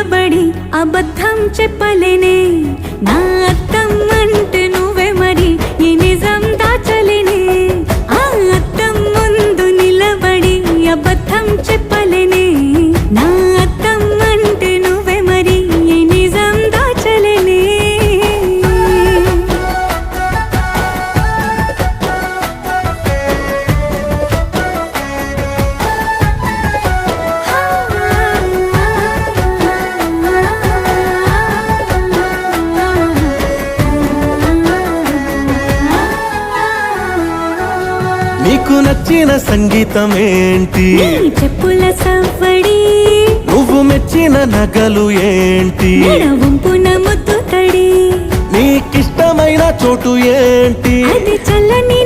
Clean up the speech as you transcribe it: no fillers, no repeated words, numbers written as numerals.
నిలబడి అబద్ధం చెప్పలేనే నా అద్దం అంటే నువ్వే మరి ఈ నిజం దాచలేనే ఆ అద్దం ముందు నిలబడి అబద్ధం చెప్పలేనే నా అద్దం అంటే నువ్వే మరి ఈ నిజం దాచలేనే నీకు నచ్చిన సంగీతం ఏంటి నీ చెప్పుల సవ్వడి నువ్వు మెచ్చిన నగలు ఏంటి వంపున ముద్దు తడి నీకిష్టమైన చోటు ఏంటి అది చల్లని